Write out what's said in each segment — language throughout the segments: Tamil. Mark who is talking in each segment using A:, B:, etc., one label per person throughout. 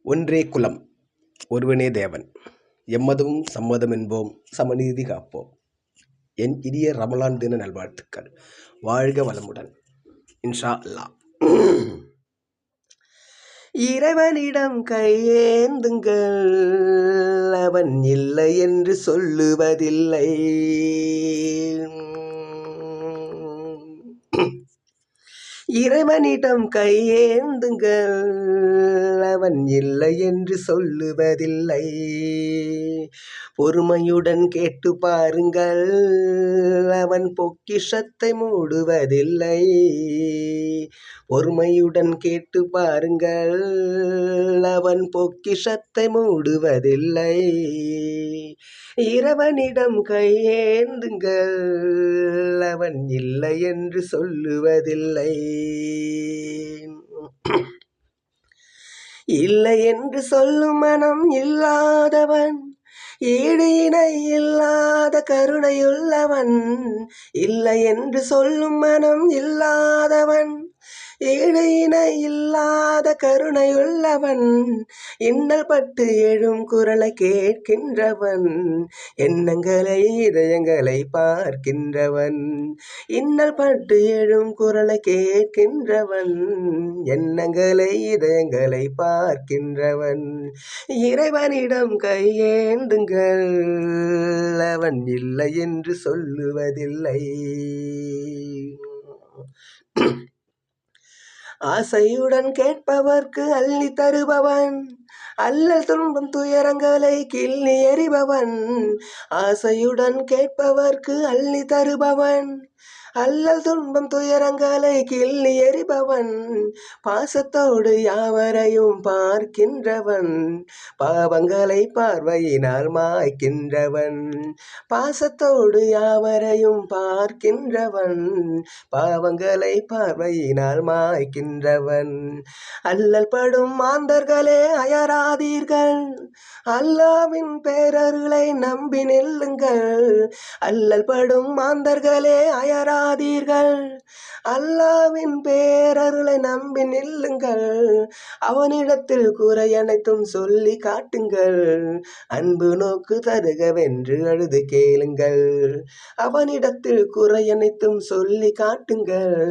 A: ஒன்றே குலம் ஒருவனே தேவன் எம்மதமும் சம்மதம் என்போம் சமநீதி காப்போம். என் இனிய ரமலான் தின நல்வாழ்த்துக்கள். வாழ்க வளமுடன். இன்ஷா அல்லாஹ். இறைவனிடம் கையேந்துங்கள், அவன் இல்லை என்று சொல்லுவதில்லை. இறைவனிடம் கையேந்துங்கள், அவன் இல்லை என்று சொல்லுவதில்லை. பொறுமையுடன் கேட்டு பாருங்கள், அவன் பொக்கிஷத்தை மூடுவதில்லை. பொறுமையுடன் கேட்டு பாருங்கள், அவன் பொக்கிஷத்தை மூடுவதில்லை. இறைவனிடம் கையேந்துங்கள், அவன் இல்லை என்று சொல்லுவதில்லை. இல்லை என்று சொல்லும் மனம் இல்லாதவன், ஈடு இணை இல்லாத கருணையுள்ளவன். இல்லை என்று சொல்லும் மனம் இல்லாதவன், ஈடு இணை இல்லாத கருணையுள்ளவன். இன்னல் பட்டு எழும் குரலை கேட்கின்றவன், எண்ணங்களை இதயங்களை பார்க்கின்றவன். இன்னல் பட்டு எழும் குரலை கேட்கின்றவன், எண்ணங்களை இதயங்களை பார்க்கின்றவன். இறைவனிடம் கையேந்துங்கள், அவன் இல்லை என்று சொல்லுவதில்லை. ஆசையுடன் கேட்பவர்க்கு அள்ளி தருபவன், அல்லல் துன்பம் துயரங்களை கிள்ளி எறிபவன். ஆசையுடன் கேட்பவர்க்கு அள்ளி தருபவன், அல்லல் துன்பம் துயரங்களை கிள்ளி எறிபவன். பாசத்தோடு யாவரையும் பார்க்கின்றவன், பாவங்களை பார்வையினால் மாய்க்கின்றவன். பாசத்தோடு யாவரையும் பார்க்கின்றவன், பாவங்களை பார்வையினால் மாய்க்கின்றவன். அல்லல் படும் மாந்தர்களே அயராதீர்கள், அல்லாவின் பேரருளை நம்பி நில்லுங்கள். அல்லல் படும் மாந்தர்களே அயராதீர்கள், அல்லாவின் பேரருளை நம்பி நில்லுங்கள். அவனிடத்தில் குறை அனைத்தும் சொல்லி காட்டுங்கள், அன்பு நோக்கு தருகவென்று அழுது கேளுங்கள். அவனிடத்தில் குறை அனைத்தும் சொல்லி காட்டுங்கள்,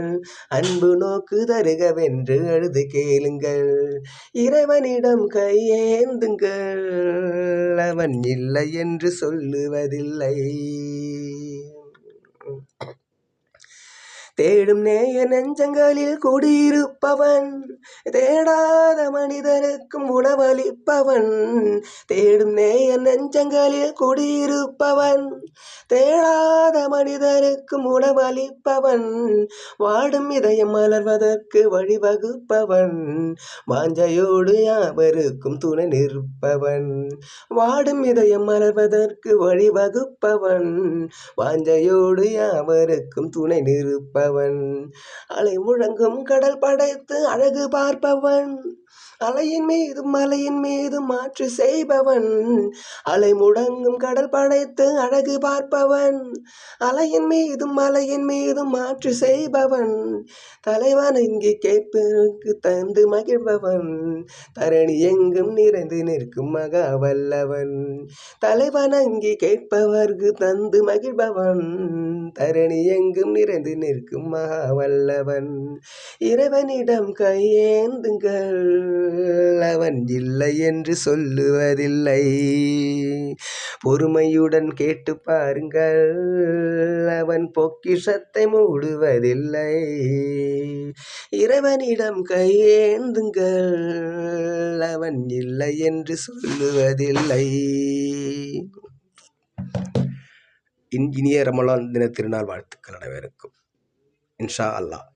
A: அன்பு நோக்கு தருகவென்று அழுது கேளுங்கள். இறைவனிடம் கையேந்துங்கள், அவன் இல்லை என்று சொல்லுவதில்லை. தேடும் நேய நெஞ்சங்களில் குடியிருப்பவன், தேடாத மனிதனுக்கும் உணவளிப்பவன். தேடும் நேய நெஞ்சங்களில் குடியிருப்பவன், தேடாத மனிதனுக்கும் உணவளிப்பவன். வாடும் இதயம் மலர்வதற்கு வழிவகுப்பவன், வாஞ்சையோடு யாவருக்கும் துணை நிற்பவன். வாடும் இதயம் மலர்வதற்கு வழிவகுப்பவன், வாஞ்சையோடு யாவருக்கும் துணை நிற்பவன். அலை முழங்கும் கடல் படைத்து அழகு பார்ப்பவன், அலையின் மீதும் மலையின் மீதும் மாற்று செய்பவன். அலை முழங்கும் கடல் படைத்து அழகு பார்ப்பவன், அலையின் மீதும் மலையின் மீதும் மாற்று செய்பவன். தலைவன் இங்கு கேட்பதற்கு தந்து மகிழ்பவன், தரணி எங்கும் நிறைந்து நிற்கும் மகா வல்லவன். தலைவன் அங்கி கேட்பவர்க்கு தந்து மகிழ்பவன், தரணி எங்கும் நிறைந்து நிற்கும் மகா வல்லவன். இறைவனிடம் கையேந்துங்கள், அவன் இல்லை என்று சொல்லுவதில்லை. பொறுமையுடன் கேட்டு பாருங்கள், அவன் பொக்கிஷத்தை மூடுவதில்லை. இறைவனிடம் கையேந்துங்கள், அவன் இல்லை என்று சொல்லுவதில்லை. இனிய ரமலான் தின திருநாள் வாழ்த்துக்கள் அனைவருக்கும். இன்ஷா அல்லாஹ்.